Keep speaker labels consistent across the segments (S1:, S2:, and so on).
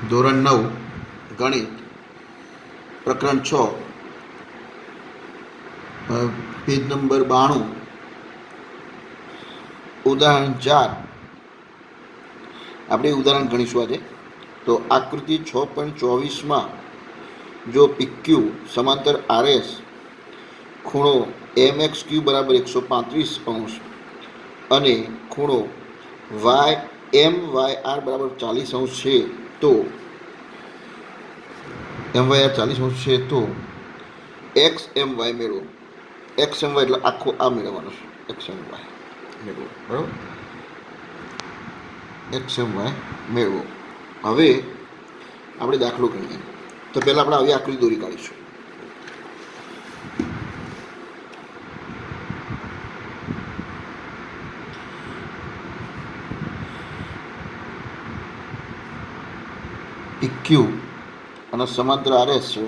S1: ધોરણ 9 ગણિત પ્રકરણ 6 પેજ નંબર 92 ઉદાહરણ 4 આપણે ઉદાહરણ ગણીશું આજે. તો આકૃતિ 6.24માં જો PQ સમાંતર RS ખૂણો MXQ બરાબર 135 અને ખૂણો MYR બરાબર 40 છે તો MYR 40 છે તો XMY મેળવો. XMY એટલે આખો આ મેળવવાનો છે. XMY મેળવો, બરાબર. XMY મેળવો. હવે આપણે દાખલો ગણીએ. તો પહેલાં આપણે આવી આકૃતિ દોરી કાઢીશું. PQ અને સમાંતર RS છે.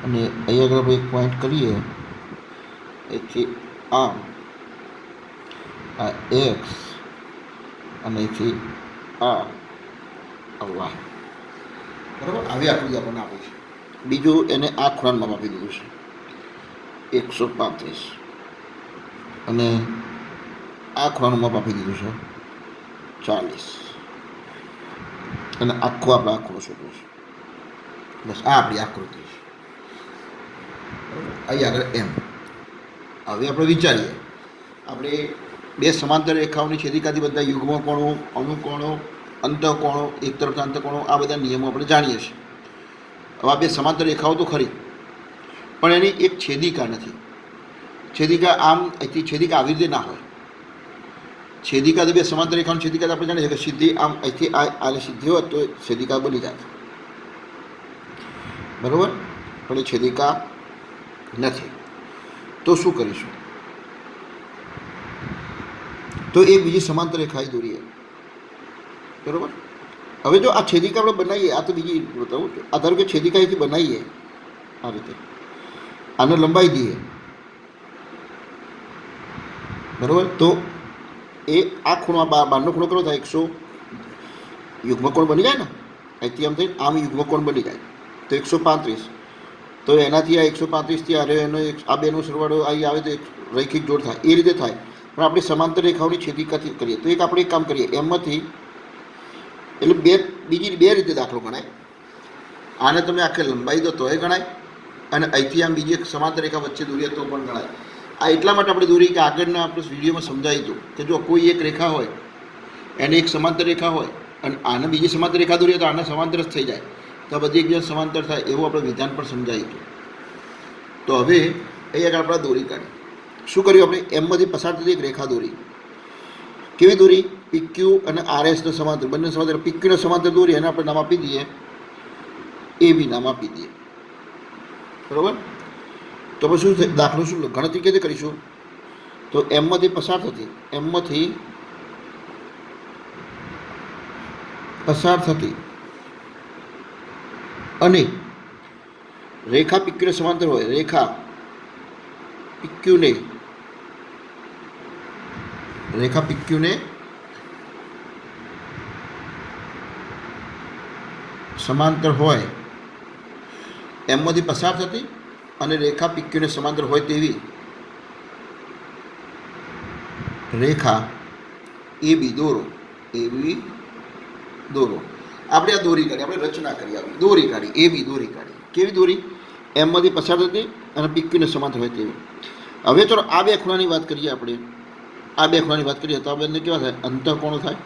S1: અને અહીંયા આગળ આપણે એક પોઈન્ટ કરીએ, એથી આ X અને એથી આ Y, બરાબર. આવી આકૃતિ આપણને આપી છે. બીજું એને આ ખૂણામાં આપી દીધું છે 135 અને આ ખૂણાનું માપ આપી દીધું છે 40 અને આખો આપણે આ ખૂણો શોધવો છે. બસ આ આપણી આકૃતિ છે. અહીં આગળ એમ. હવે આપણે વિચારીએ, આપણે બે સમાંતર રેખાઓની છેદિકાથી બધા યુગ્મ કોણો, અનુકોણો, અંતઃકોણો, એક તરફના અંતઃકોણો, આ બધા નિયમો આપણે જાણીએ છીએ. હવે આ બે સમાંતર રેખાઓ તો ખરી, પણ એની એક છેદિકા નથી. છેદિકા આમ અહીંથી છેદિકા આવી રીતે ના હોય. છેદિકા તો બે સમાંતર રેખાઓની છેદિકા આપણે જાણીએ છીએ કે સીધી આમ અહીંથી આ સીધી હોય તો છેદિકા બની જાય, બરાબર. પણ એ છેદિકા નથી. તો શું કરીશું? તો એ બીજી સમાંતર રેખા દોરીએ, બરાબર. હવે જો આ છેદિકા આપણે બનાવીએ, આ તો બીજી બતાવું છું. આ ધારો કે છેદિકા અહીંથી બનાવીએ આ રીતે, આને લંબાઈ દઈએ, બરાબર. તો એ આ ખૂણો, બહારનો ખૂણો કેટલો થાય? 100 યુગ્મકોણ બની જાય ને. અહીંથી આમ થઈને આમ યુગ્મકોણ બની જાય તો 135. તો એનાથી આ 135થી આ એનો આ બેનો સરવાળો અહીં આવે તો એક રૈખિક જોડ થાય. એ રીતે થાય. પણ આપણે સમાંતર રેખાઓની છેદિકાથી કરીએ તો એક આપણે એક કામ કરીએ, એમાંથી એટલે બીજી બે રીતે દાખલો ગણાય. આને તમે આખે લંબાઈ દો તોય ગણાય, અને અહીંથી આમ બીજી એક સમાંતર રેખા વચ્ચે દોરીએ તો પણ ગણાય. આ એટલા માટે આપણે દોરી કે આગળના આપણે વિડીયોમાં સમજાવી હતું કે જો કોઈ એક રેખા હોય, એને એક સમાંતર રેખા હોય અને આને બીજી સમાંતર રેખા દોરીએ તો આને સમાંતર જ થઈ જાય, તો બધી એકબીજા સમાંતર થાય, એવું આપણે વિધાન પણ સમજાવ્યું હતું. તો હવે અહીંયા આગળ આપણે દોરી કાઢી. શું કર્યું આપણે? એમમાંથી પસાર થતી એક રેખા દોરી. કેવી દોરી? PQ અને RSને સમાંતર, બંને સમાંતર. PQને સમાંતર દોરી એને આપણે નામ આપી દઈએ AB, નામ આપી દઈએ, બરાબર. તો પછી શું દાખલો શું ગણતરી કેવી રીતે કરીશું? તો એમમાંથી પસાર થતી અને રેખા PQને સમાંતર હોય, રેખા PQને સમાંતર હોય, એમમાંથી પસાર થતી અને રેખા PQને સમાંતર હોય તેવી રેખા AB દોરો. આપણે આ દોરી કાઢી, આપણે રચના કરી, આવી દોરી કાઢી, AB દોરી કાઢી. કેવી દોરી? એમમાંથી પસાર થતી અને PQને સમાંતર હોય તેવી. હવે ચલો આ બે ખૂણાની વાત કરીએ. આપણે આ બે ખૂણાની વાત કરીએ તો આ બંને કેવા થાય? અંતઃકોણો થાય.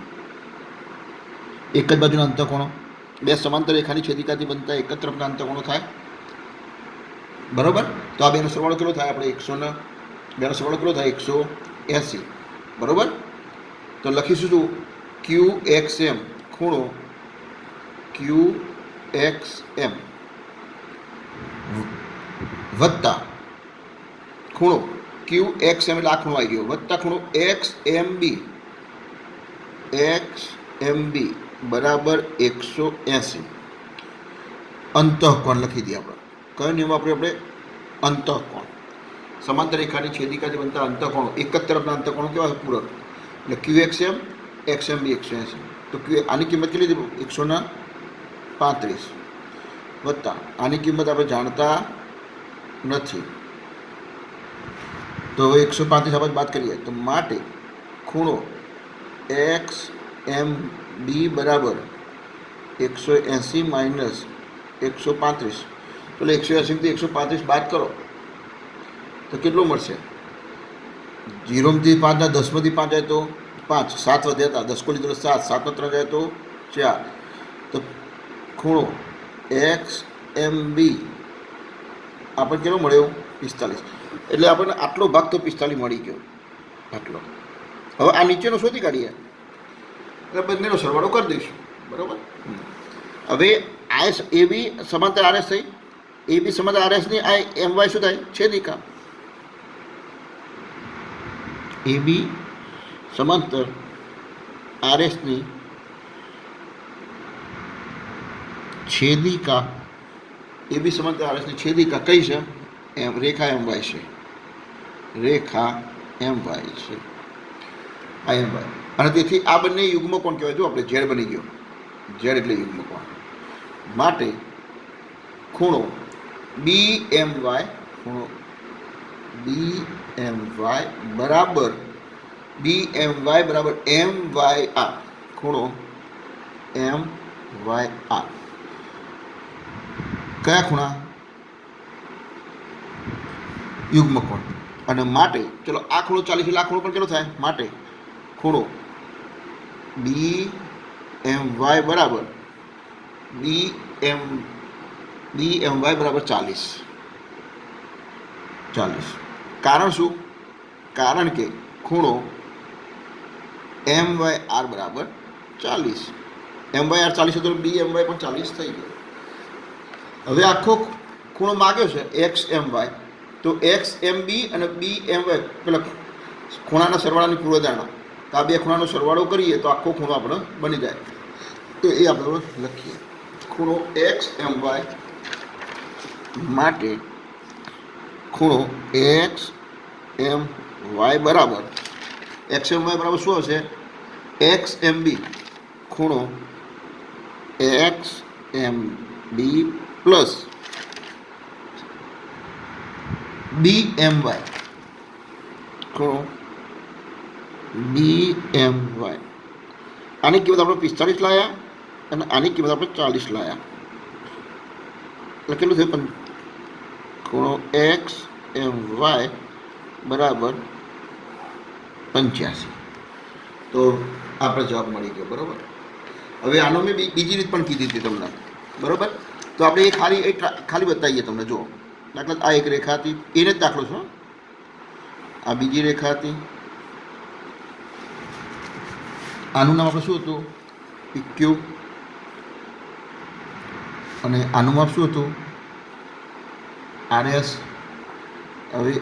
S1: એક જ બાજુના અંતઃકોણો, બે સમાંતર રેખાની છેદિકાથી બનતા એક જ તરફના અંતઃકોણો થાય, બરાબર. તો આ બેનો સરવાળો કેટલો થાય? આપણે 100 બેનો સરવાળો કેટલો થાય? 180, બરાબર. તો લખીશું શું? QXM ખૂણો QXM વત્તા ખૂણો QXM એટલે આ ખૂણો આવી ગયો, વત્તા ખૂણો XMB બરાબર 180. અંતઃકોણ લખી દઈએ આપણે. કયો નિયમ વાપરીએ આપણે? અંતઃકોણ. સમાંતર રેખાની છેદિકાથી બનતા અંતઃકોણો એક જ તરફના અંતઃકોણો કેવા પૂરક, એટલે QXM XMB 180. તો આની કિંમત કેટલી હતી? 135 વત્તા આની કિંમત આપણે જાણતા નથી, તો 135 આપણે બાદ કરીએ. તો માટે ખૂણો XMB બરાબર 180 માઇનસ 135. તો 180થી 135 બાદ કરો તો કેટલું મળશે? 0માંથી 5 ના 10માંથી 5 જાય તો 5, 7 વધ્યા હતા, 10 કો લીધો 7, 7 નો 3 જાય તો 4. તો ખૂણો XMB આપણને કેટલો મળ્યો? 45. એટલે આપણને આટલો ભાગ તો 45 મળી ગયો, આટલો. હવે આ નીચેનો શોધી કાઢીએ, એટલે બંનેનો સરવાળો કરી દઈશું, બરાબર. હવે આઈએસ AB સમાંતર RS થઈ, AB સમાંતર RS ની આ MY શું થાય? છેદિકા. AB સમાંતર RS ની છેદિકા, AB સમાંતર RS ની છેદિકા કઈ છે? રેખા MY છે, રેખા MY છે, આ MY. અને તેથી આ બંને યુગ્મ કોણ કહેવાય? જો આપણે ઝેડ બની ગયો, ઝેડ એટલે યુગ્મ કોણ. માટે ખૂણો BMY, ખૂણો BMY બરાબર BMY બરાબર MYR, ખૂણો MYR. કયા ખૂણા? યુગ્મ કોણ. અને માટે ચલો આ ખૂણો 40 એટલે આ ખૂણો પણ કેટલો થાય? માટે ખૂણો BMY બરાબર BMY બરાબર 40. કારણ શું? કારણ કે ખૂણો MYR બરાબર 40. MYR 40 હતો, BMY પણ 40 થઈ ગયો. હવે આખો ખૂણો માગ્યો છે XMY, તો XMB અને BMY પેલા ખૂણાના સરવાળાની પૂર્વધારણા, તો આ બે ખૂણાનો સરવાળો કરીએ તો આખો ખૂણો આપણો બની જાય. તો એ આપણે લખીએ. ખૂણો XMY માટે ખૂણો XMY બરાબર શું હશે? XMB, ખૂણો XMB પ્લસ BMY, ખૂણો BMY. આની કિંમત આપણે 45 લાયા અને આની કિંમત આપણે 40 લાયા, એટલે કેટલું થયું? ખૂણો XMY બરાબર 85. તો આપણે જવાબ મળી ગયો, બરાબર. હવે આનો મેં બીજી રીત પણ કીધી હતી તમને, બરાબર. તો આપણે એ ખાલી બતાવીએ તમને. જુઓ, દાખલા આ એક રેખા હતી, એને જ દાખલો છો. આ બીજી રેખા હતી, આનું નામ આપણે શું હતું? PQ. અને આનું માપ શું હતું? RS. હવે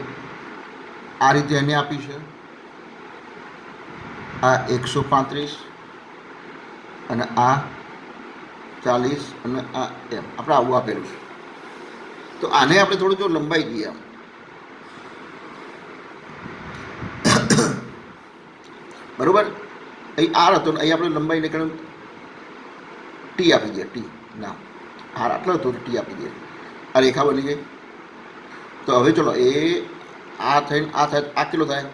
S1: આ રીતે એને આપી છે, આ 135 અને આ 40 અને આ એમ આપણે આવું આપેલું છે. તો આને આપણે થોડું જો લંબાઈ દઈએ આમ, બરાબર. અહીં આર હતો ને અહીં આપણે લંબાઈને કારણ ટી આપી દઈએ. ટી ના, આર આટલો હતો તો ટી આપી દઈએ. આ રેખા બની ગઈ. તો હવે ચલો એ આ થઈને આ થાય, આ કેટલો થાય?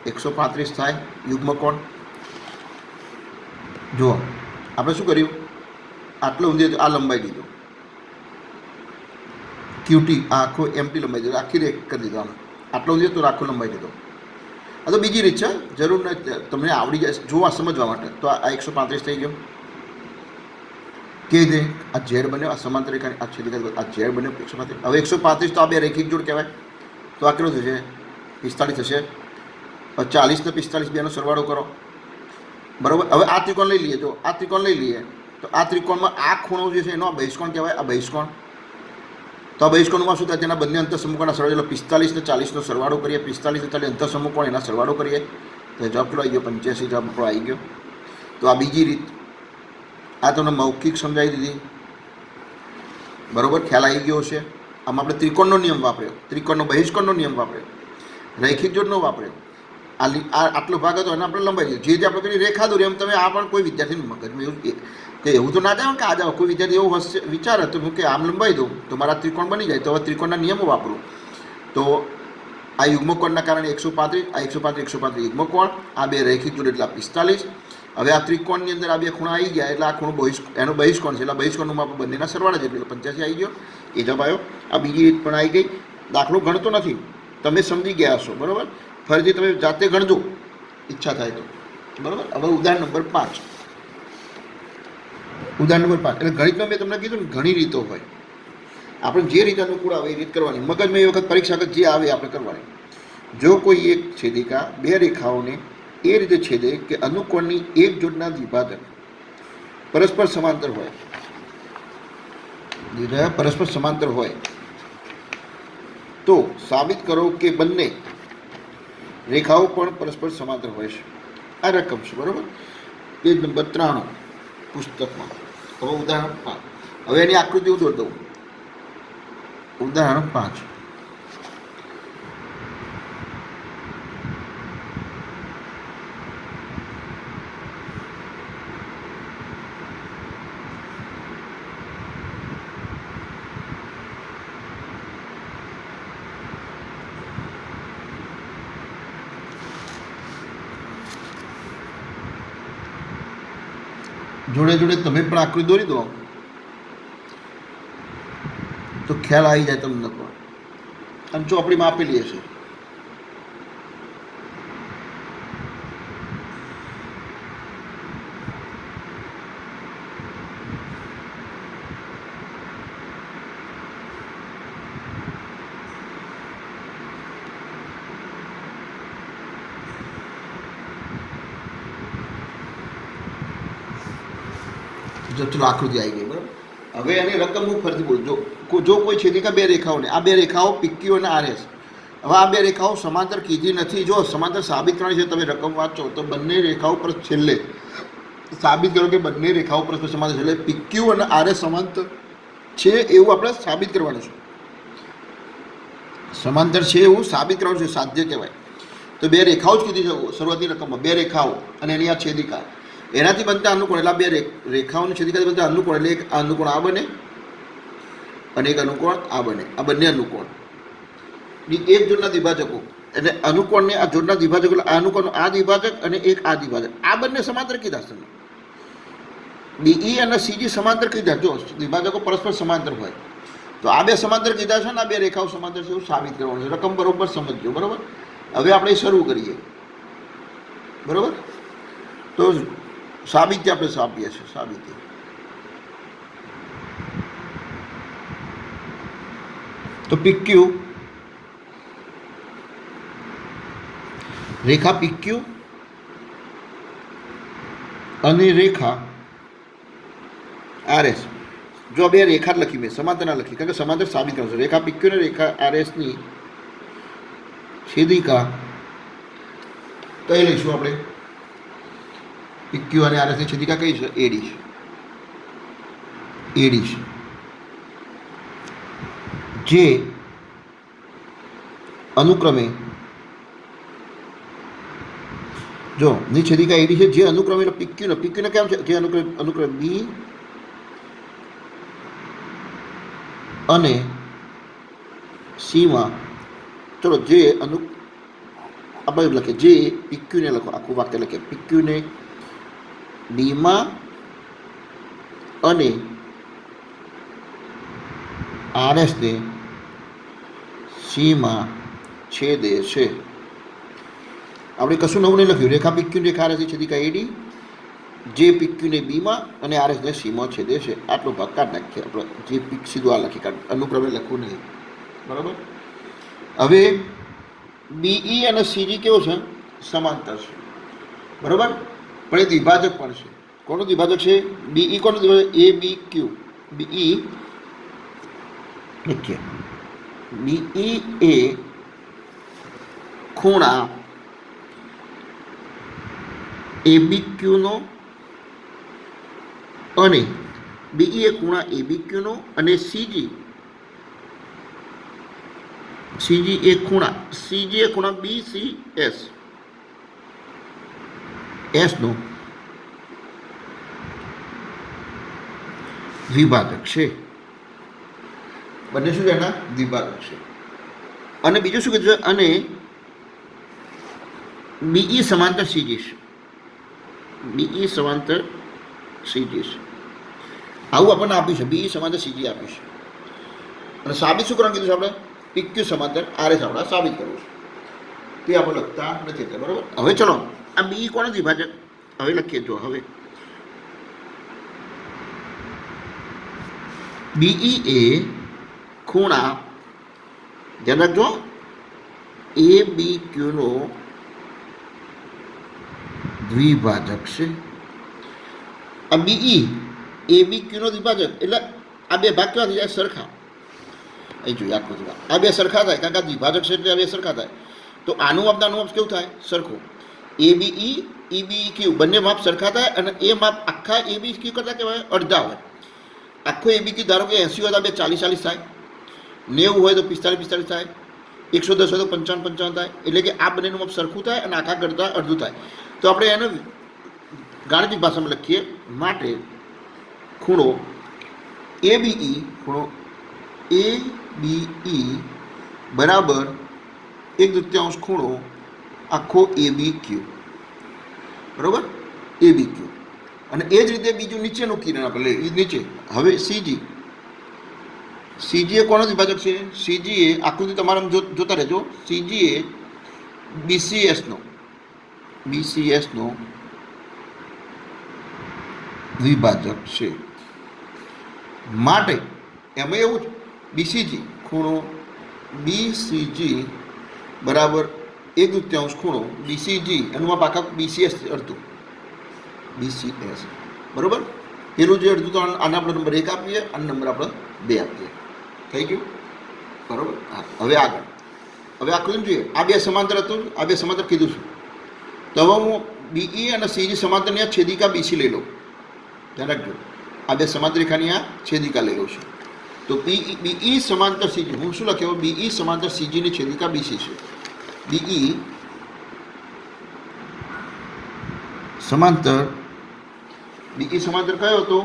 S1: 135 થાય યુગ્મ કોણ. જુઓ આપણે શું કર્યું? આટલો ઊંધી આ લંબાઈ દીધો, QT આખો MT લંબાઈ દીધો, આખી રેખ કરી દીધો. આમ આટલો ઊંધી તો આખો લંબાઈ દીધો. આ તો બીજી રીત છે, જરૂર નથી, તમને આવડી જાય જોવા સમજવા માટે. તો આ 135 થઈ ગયો. કેવી રીતે? આ ઝેડ બન્યો, આ સમાંતર રેખાની આ છેદિકા, આ ઝેડ બન્યો 135. હવે 135 તો આ બે રેખિક જોડ કહેવાય. તો આ કેટલું થશે? 45 થશે. 40 ને 45 બેનો સરવાળો કરો, બરાબર. હવે આ ત્રિકોણ લઈ લઈએ. જો આ ત્રિકોણ લઈ લઈએ તો આ ત્રિકોણમાં આ ખૂણો જે છે એનો બહિષ્કોણ કહેવાય. આ બહિષ્કોણ. તો આ બહિષ્કોણમાં શું થાય? તેના બંને અંતર સમૂહકોણના સરવાળો 45 ને 40નો સરવાળો કરીએ. 45 ને 40 અંતર સમૂહકોણ, એના સરવાળો કરીએ તો જવાબ કેટલો આવી ગયો? 85 જવાબ આપણો આવી ગયો. તો આ બીજી રીત, આ તમને મૌખિક સમજાવી દીધી, બરાબર. ખ્યાલ આવી ગયો છે. આમાં આપણે ત્રિકોણનો નિયમ વાપર્યો, ત્રિકોણનો બહિષ્કોણનો નિયમ વાપર્યો, રૈખિક જોડનો વાપર્યો. આટલો ભાગ હતો અને આપણે લંબાઈ દીધો. જે આપણે પેલી રેખા દોરી એમ તમે આ પણ કોઈ વિદ્યાર્થીનું મગજમાં એવું કે એવું તો ના જાવ કે આ જાઓ કોઈ વિદ્યાર્થી એવો વિચાર હતો કે આમ લંબાઈ દઉં તો મારા ત્રિકોણ બની જાય. તો હવે ત્રિકોણના નિયમો વાપરું. તો આ યુગ્મકોણના કારણે 135, આ 135 યુગ્મકોણ, આ બે રૈખિક જોડ એટલે 45. હવે આ ત્રિકોણની અંદર આ બે ખૂણા આવી ગયા એટલે આ ખૂણો એનો બહિષ્કોણ છે, એટલે બહિષ્કોણનું માપ બંનેના સરવાળા છે એટલે 85 આવી ગયો. એ જવાબ આવ્યો. આ બીજી રીત પણ આવી ગઈ. દાખલો ગણતો નથી, તમે સમજી ગયા હશો, બરાબર. ફરીથી તમે જાતે ગણજો ઈચ્છા થાય તો, બરાબર. હવે ઉદાહરણ નંબર 5. ઉદાહરણ નંબર 5 એટલે ગણિતમાં મેં તમને કીધું ને ઘણી રીતો હોય, આપણે જે રીતે અનુકૂળ આવે એ રીત કરવાની. મગજમાં એ વખત પરીક્ષા જે આવે આપણે કરવાની. જો કોઈ એક છેદિકા બે રેખાઓને એ રીતે છેદે કે અનુકોણની એક જોડના દ્વિભાજક પરસ્પર સમાંતર હોય, પરસ્પર સમાંતર હોય તો સાબિત કરો કે બંને રેખાઓ પણ પરસ્પર સમાંતર હોય છે. આ રકમ છે, બરાબર. પેજ નંબર 93 પુસ્તકમાં. હવે ઉદાહરણ 5. હવે એની આકૃતિ હું દોરી દઉં. ઉદાહરણ 5. જોડે જોડે તમે પણ આકૃતિ દોરી દો તો ખ્યાલ આવી જાય તમને પણ. અને ચોપડીમાં આપેલી હશે. ચલો આકૃતિ આવી ગઈ, બરાબર. હવે એની રકમ હું ફરીથી બોલું. જો કોઈ છેદિકા બે રેખાઓને, આ બે રેખાઓ PQ અને RS, હવે આ બે રેખાઓ સમાંતર કીધી નથી. જો સમાંતર સાબિત કરવાની છે, તમે રકમ વાંચો તો બંને રેખાઓ પર છેલ્લે સાબિત કરો કે બંને રેખાઓ પરસ્પર સમાંતર છે, એટલે PQ અને RS સમાંતર છે એવું આપણે સાબિત કરવાનું છે. સમાંતર છે એવું સાબિત કરવાનું છે, સાધ્ય કહેવાય. તો બે રેખાઓ જ કીધી છે શરૂઆતની રકમમાં, બે રેખાઓ અને એની આ છેદિકા, એનાથી બનતા અનુકોણ, એટલે બે રેખાઓની છેદિકાથી બનતા અનુકોણ, એટલે એક અનુકોણ આ બને અને એક અનુકોણ આ બને. આ બંને અનુકોણ એક જોડના દ્વિભાજકો, એટલે અનુકોણને આ જોડના દ્વિભાજકો, એટલે આ અનુકોણનો આ દ્વિભાજક અને એક આ દ્વિભાજક, આ બંને સમાંતર કીધા છે. DE અને CG સમાંતર કીધા. જો દ્વિભાજકો પરસ્પર સમાંતર હોય તો આ બે સમાંતર કીધા છે ને આ બે રેખાઓ સમાંતર છે એવું સાબિત કરવાનું છે. રકમ બરોબર સમજજો, બરાબર. હવે આપણે શરૂ કરીએ, બરાબર. તો સાબિતી આપણે આપીએ છીએ. સાબિતી તો PQ, રેખા PQ અને રેખા RS. જો બે રેખા જ લખી, મેં સમાંતર ના લખી કારણ કે સમાંતર સાબિત કરવું છે. રેખા PQ અને રેખા RS ની છેદિકા કઈ લઈશું આપણે? PQ અને RS ની છેદિકા કઈ છે? AD છે. જે અનુક્રમે, જો ની છેદિકા AD છે, જે અનુક્રમે PQ ને કેમ છે? જે અનુક્રમે B અને C માં, ચલો જે આપણે લખીએ, જે PQ ને લખો, આખું વાક્ય લખીએ, PQ ને D માં અને RS ને C માં છેદે છે. આપણે કશું નવું નહીં લખ્યું. રેખા PQ રેખા RS ની છેદિકા AD, જે PQ ને B માં અને RS ને C માં છેદે છે. આટલો ભાગ કાઢી નાખીએ આપણે. જે સીધું આ લખી કાઢ, અનુક્રમે લખવું નહીં, બરાબર. હવે BE અને CG કેવો છે? સમાંતર છે, બરાબર. પણ એ દ્વિભાજક પણ છે. કોનું દ્વિભાજક છે? BE કોનું દ્વિભાજક? ABQ. BE લખીએ. BE એ ખૂણા ABQ નો અને BE એ ખૂણા ABQ નો અને CG સીજી એ ખૂણા, સીજી એ ખૂણા BCS એસનો દ્વિભાજક છે. બંને શું છે? એના દ્વિભાજક છે. અને બીજું શું કીધું છે? અને BE સમાંતર સીજી છે. BE સમાંતર સીજી છે. આવું આપણને આપ્યું છે. BE સમાંતર સીજી આપ્યું છે. અને સાબિત શું કરવાનું કીધું છે આપણે? PQ સમાંતર RS આપણે સાબિત કરવું છે. તે આપણે લખતા નથી. બરાબર. હવે ચલો આ BE કોનો દ્વિભાજક? હવે લખીએ. જો હવે BE એ ખૂણા, ધ્યાન રાખજો, ABQ નો દ્વિભાજક છે. આ BE ABQ નો દ્વિભાજક એટલે આ બે ભાગ કેવા થઈ જાય? સરખા. અહીં જોઈએ આખું જ આ બે સરખા થાય, કારણ કે આ દ્વિભાજક છે એટલે આ બે સરખા થાય. તો આનું માપ આનું માપ કેવું થાય? સરખું. ABE EBQ બંને માપ સરખા થાય અને એ માપ આખા ABQ કરતા કહેવાય અડધા હોય. આખો ABQ ધારો કે 80 હોય તો બે 40-40 થાય, 90 હોય તો 45-45 થાય, 110 હોય તો 55-55 થાય. એટલે કે આ બંનેનું માપ સરખું થાય અને આખા કરતાં અડધું થાય. તો આપણે એને ગાણિતિક ભાષામાં લખીએ. માટે ખૂણો ABE બરાબર 1/2 ખૂણો આખો ABQ. બરાબર? ABQ. અને એ જ રીતે બીજું નીચેનું કિરણ આપણે લઈએ. નીચે હવે સીજી એ કોનો દ્વિભાજક છે? સીજી એ આકૃતિ તમારે જોતા રહેજો. સીજી એ BCS નો દ્વિભાજક છે. માટે એમાં એવું જ BCG ખૂણો BCG બરાબર 1/2 ખૂણો BCG એનું માપ આખા BCS અડધું BCS. બરાબર? પેલું જે અડધું તો આને આપણે નંબર 1 આપીએ, આનો નંબર આપણે 2 આપીએ. થઈ ગયું? બરાબર. હા, હવે આગળ હવે આકૃતિ જોઈએ. આ બે સમાંતર હતું, આ બે સમાંતર કીધું છું. તો હવે હું BE અને CG સમાંતરની આ છેદિકા BC લઈ લઉં. ધ્યાન રાખજો, આ બે સમાંતર રેખાની આ છેદિકા લઈ લઉં છું. તો BE સમાંતર CG હું શું લખ્યો? BE સમાંતર CG ની છેદિકા BC છે. BE સમાંતર કયો હતો?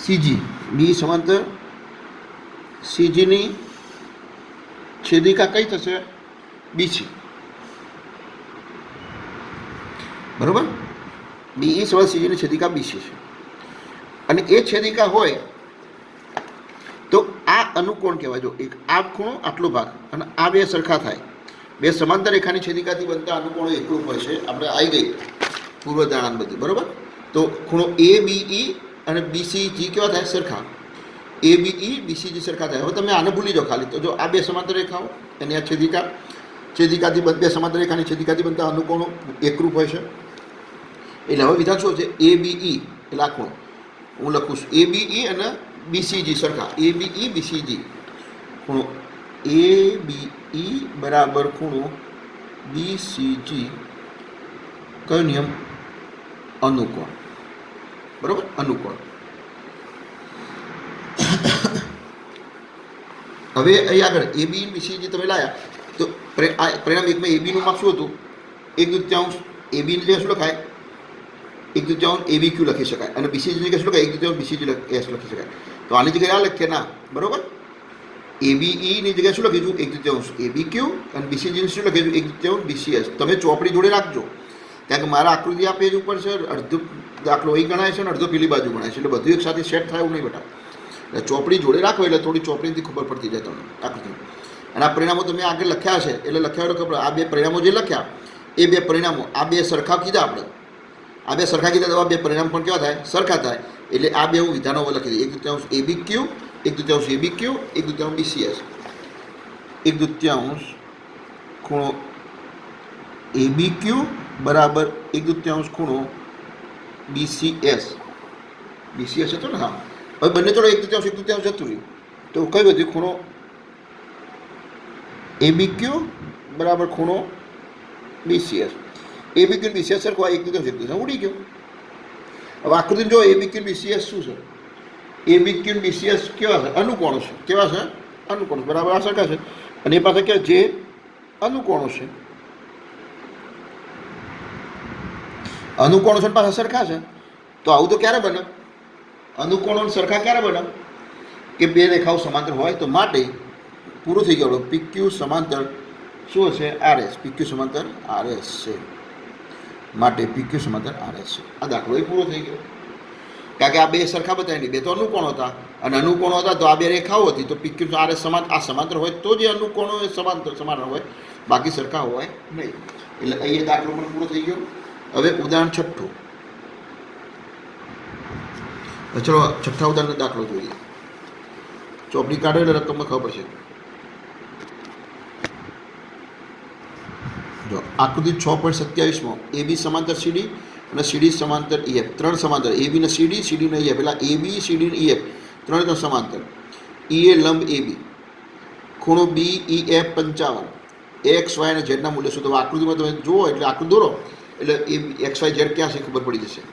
S1: CG. BE સમાંતર CG ની છેદિકા કઈ થશે? BC. બરોબર? BE સમાંતર CG ની છેદિકા BC છે. અને એ છેદિકા હોય તો આ અનુકોણ કહેવાય. જો એક આ ખૂણો આટલો ભાગ અને આ બે સરખા થાય. બે સમાંતર રેખાની છેદિકાથી બનતા અનુકોણો એકરૂપ હોય છે. આપણે આવી ગઈ પૂર્વધારણા બધી. બરાબર? તો ખૂણો ABE અને BCG કેવા થાય? સરખા. ABE BCG સરખા થાય. હવે તમે આને ભૂલી જાઓ ખાલી. તો જો આ બે સમાંતર રેખાઓ અને આ છેદિકાથી બે સમાંતર રેખાની છેદિકાથી બનતા અનુકોણો એકરૂપ હોય છે. એટલે હવે વિધાન શું છે? ABE એટલે આ ખૂણો હું લખું છું. ABE અને BCG સરખા. ABE BCG ખૂણો ABE બરાબર ખૂણો BCG કયો નિયમ? અનુકોણ. બરાબર? અનુકોણ. હવે અહીં આગળ ABE BCG તમે લાયા તો પરિણામ એકમાં AB નું માપ શું હતું? 1/2 AB ની જગ્યાએ શું લખાય? 1/2 ABQ લખી શકાય. અને BCG ની જગ્યાએ શું લખાય? 1/2 BCG S લખી શકાય. તો આની જગ્યાએ આ લખીએ ના. બરાબર? ABE ની જગ્યાએ શું લખીશું? 1/2 ABQ અને BCG ની શું લખીશું? 1/2 BCS. તમે ચોપડી જોડે રાખજો, કારણ કે મારા આકૃતિ આ પેજ ઉપર છે. અડધો દાખલો અહીં ગણાય છે અને અડધો પેલી બાજુ ગણાય છે. એટલે બધું એક સાથે સેટ થાય એવું નહીં બેટા. એટલે ચોપડી જોડે રાખો એટલે થોડી ચોપડીથી ખબર પડતી જાય તમને આકૃતિ. અને આ પરિણામો તમે આગળ લખ્યા છે એટલે લખ્યા ખબર. આ બે પરિણામો જે લખ્યા એ બે પરિણામો આ બે સરખા કીધા આપણે. આ બે સરખા કીધા તો આ બે પરિણામ પણ કેવા થાય? સરખા થાય. એટલે આ બે હું વિધાનો લખી દઈએ. 1/2 ABQ 1/2 ABQ 1/2 BCS. 1/2 ખૂણો ABQ બરાબર 1/2 ખૂણો BCS. BCS હતો ને? હા. હવે બંને થોડો 1/2 જતું રહ્યું તો કઈ બધું? ખૂણો ABQ બરાબર ખૂણો BCS. ABQ BCS સરખો 1/2 ઉડી ગયો. હવે આકૃતિ જો ABQ BCS શું છે? ABQ BCS કેવા છે? અનુકોણો છે. કેવા છે? અનુકોણ બરાબર આ સરખા છે. અને એ પાસે કે જે અનુકોણો છે, અનુકોણો છે પાછા સરખા છે. તો આવું તો ક્યારે બને? અનુકોણો સરખા ક્યારે બને? કે બે રેખાઓ સમાંતર હોય. તો માટે પૂરું થઈ ગયું. પીક્યુ સમાંતર શું હશે? આરએસ. પીક્યુ સમાંતર આરએસ છે. માટે પીક્યુ સમાંતર આરએસ છે. આ દાખલો એ પૂરો થઈ ગયો. કારણ કે આ બે સરખા બતાવી નહીં, બે તો અનુકોણો હતા. અને અનુકોણો હતા તો આ બે રેખાઓ હતી. તો પીક્યુ આરએસ આ સમાંતર હોય તો જે અનુકોણો એ સમાન હોય, બાકી સરખા હોય નહીં. એટલે અહીંયા દાખલો પણ પૂરો થઈ ગયો. હવે ઉદાહરણ છઠ્ઠું. ચલો છઠ્ઠા ઉદાહરણ દાખલો જોઈએ. ચોપડી કાઢો એટલે તમને ખબર છે. જો આકૃતિ 6.27માં એબી સમાંતર સીડી અને સીડી સમાંતર ઈએફ, ત્રણ સમાંતર એબી ને સીડી, સીડી ને ઈએફ. પેલા એબી, સીડી ને ઈએફ ત્રણ સમાંતર. ઈએ લંબ એબી, ખૂણો બી ઈ એફ 55, એક્સ વાય અને ઝેડના મૂલ્ય શું? તો આકૃતિમાં તમે જુઓ એટલે આકૃતિ દોરો એટલે એ એક્સ વાય ઝેડ ક્યાં છે ખબર પડી જશે.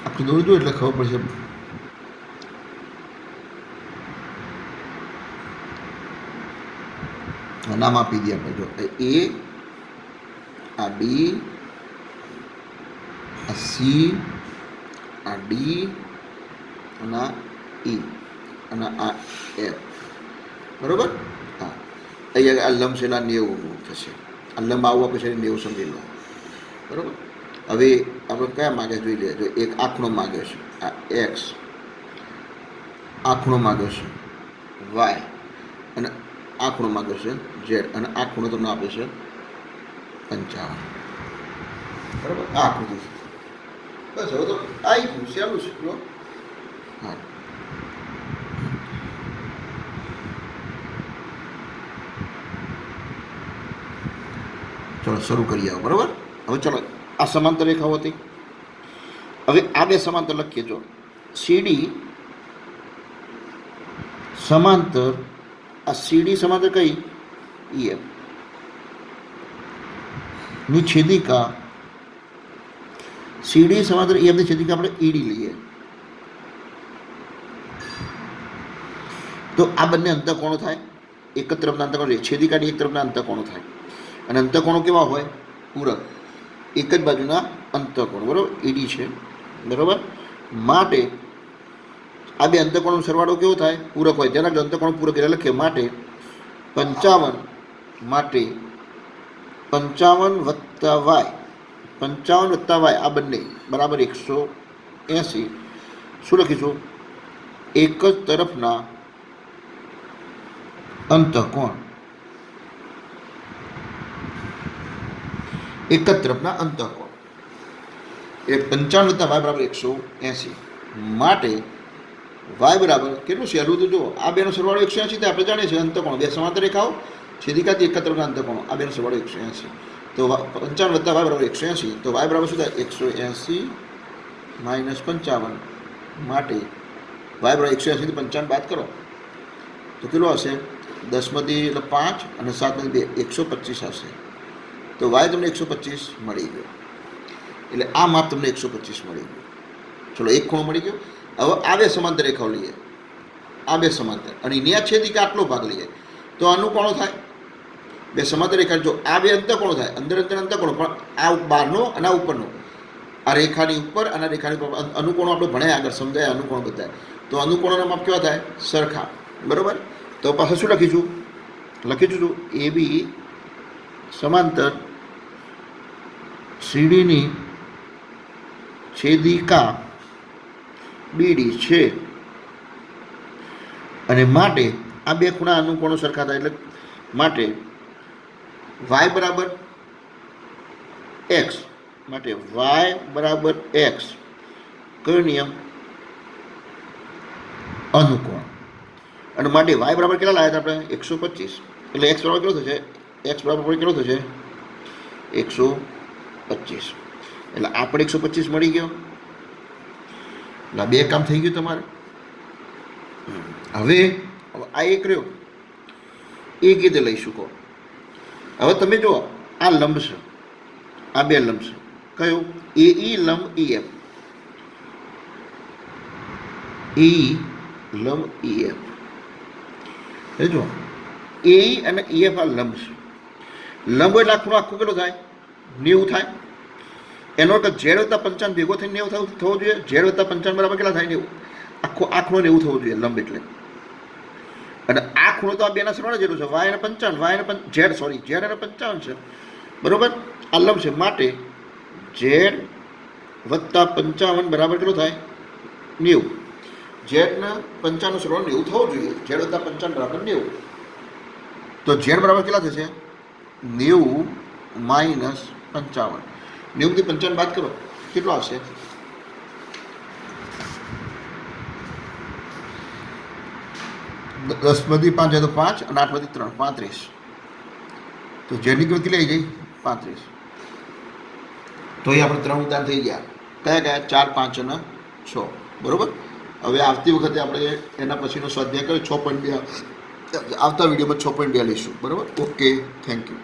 S1: આખું દોરજો એટલે ખબર પડશે. નામ આપી દઈએ આપણે. જો એ, આ બી, આ સી, આ ડી અને આ ઈ અને આ એફ. બરાબર? હા. અહીંયા આ લંબ છે એના 90 થશે. આ લંબ આવવા પછી 90 સમજી લો. બરાબર? હવે આપણે કયા માગે જોઈ લઈએ. જો એક આખણો માગે છે, આ એક્સ, આખણો માગે છે વાય, અને આખણો માગે છે ઝેડ, અને આ ખૂણો તમને આપે છે 55. બરાબર? આ આકૃતિ છે. બસ હવે તો આવી ગયું, સહેલું છે. હા, ચલો શરૂ કરીએ. બરાબર? હવે ચલો આ સમાંતર રેખાઓ હતી. હવે આ બે સમાંતર લખીએ. જો સીડી સમાંતર, આ સીડી સમાંતર કઈ? ઈએફ ની છેદિકા, સીડી સમાંતર ઈએફ ની છેદિકા આપણે ઈડી લઈએ. તો આ બંને અંતઃકોણો થાય. એક જ તરફના અંતઃકોણો, છેદિકાની એક તરફના અંતઃકોણો થાય. અને અંતઃકોણો કેવા હોય? પૂરક, એક જ બાજુના અંતઃકોણ. બરાબર? ઈડી છે. બરાબર? માટે આ બે અંતઃકોણનો સરવાળો કેવો થાય? પૂરક હોય. જેના અંતઃકોણ પૂરક એટલે લખીએ. માટે 55, માટે 55 વત્તા વાય, 55 વત્તા વાય આ બંને બરાબર 180. શું લખીશું? એક જ તરફના અંતઃકોણ, એક જ તરફના અંતઃકોણ. એ 55 વત્તા વાય બરાબર 180. માટે વાય બરાબર કેટલું સહેલું તો જુઓ. આ બેનો સરવાળો 180 તો આપણે જાણીએ છીએ અંતઃકોણ. બે સમાંતર રેખાઓ, છેદિકાથી એક જ તરફના અંતઃકોણો. આ બેનો સરવાળો 180. તો 55 વત્તા વાય બરાબર 180. તો વાય બરાબર શું થાય? 180 માઇનસ 55. માટે વાય બરાબર 180 થી 55 બાદ કરો તો કેટલો હશે? 10માંથી એટલે 5 અને 7માંથી 2, 125 હશે. તો વાય તમને 125 મળી ગયો. એટલે આ માપ તમને 125 મળી ગયું. ચલો એક ખૂણો મળી ગયો. હવે આ બે સમાંતર રેખાઓ લઈએ. આ બે સમાંતર અને એની આ છેદિકા આટલો ભાગ લઈએ તો અનુકોણો થાય. બે સમાંતર રેખા, જો આ બે અંતઃકોણો થાય, અંદર અંદર અંતઃકોણો, પણ આ બહારનો અને આ ઉપરનો, આ રેખાની ઉપર અને રેખાની ઉપર અનુકોણો આપણે ભણ્યા આગળ, સમજાય અનુકોણો બતાય. તો અનુકોણોના માપ કેવા થાય? સરખા. બરાબર? તો પાછળ શું લખીશું? લખીશું એ બી સમાંતર સીડીની છેદિકા બીડી છે. અને માટે આ બે ખૂણા અનુકોણો સરખા થાય. એટલે માટે વાય બરાબર એક્સ, માટે વાય બરાબર એક્સ. કયો નિયમ? અનુકોણ. અને માટે વાય બરાબર કેટલા લાવ્યા હતા આપણે 125, એટલે એક્સ બરાબર કેટલો થશે, એક્સ બરાબર કેટલો થશે 125, એટલે આપણે 125 મળી ગયો. એટલે બે કામ થઈ ગયું તમારે. હવે આ એક રહ્યો એ કીધે લઈ શકો. હવે તમે જુઓ આ લંબ છે, આ બે લંબ છે, કયો એ ઈ લંબ ઈ એફ, એ લંબ ઈ એફ. એ જો એ અને ઈ એફ આ લંબ છે. લંબ એટલે આખું આખું કેટલો થાય 90 થાય. એનો અર્થ ઝેડ વત્તા 55 ભેગો થઈને 90 થવો જોઈએ. ઝેડ વત્તા 55 બરાબર કેટલા થાય 90. આખો આખો 90 થવો જોઈએ લંબ એટલે. અને આ ખૂણો તો આ બેના સરવાળા જેટલું છે, વાય અને 55, વાય અને ઝેડ સોરી ઝેડ અને 55 છે બરોબર. આ લંબ છે માટે ઝેડ વત્તા 55 બરાબર કેટલો થાય 90. ઝેડના 55 સરવાળો 90 થવો જોઈએ. ઝેડ વત્તા 55 બરાબર 90. તો ઝેડ બરાબર કેટલા થશે 90 માઇનસ 55. 90 થી 55 બાદ કરો કેટલો આવશે 10 માંથી 5 જાય તો 5 અને 8 માંથી 3 35. તો ઝેડની કિંમત કેટલી આવી ગઈ 35. તો એ આપણે 3 ઉદાહરણ થઈ ગયા. કયા કયા 4, 5 અને 6 બરોબર. હવે આવતી વખતે આપણે એના પછીનો સ્વાધ્યાય કરીએ 6.2. આવતા વિડીયોમાં 6.2 લઈશું બરોબર. Okay, thank you.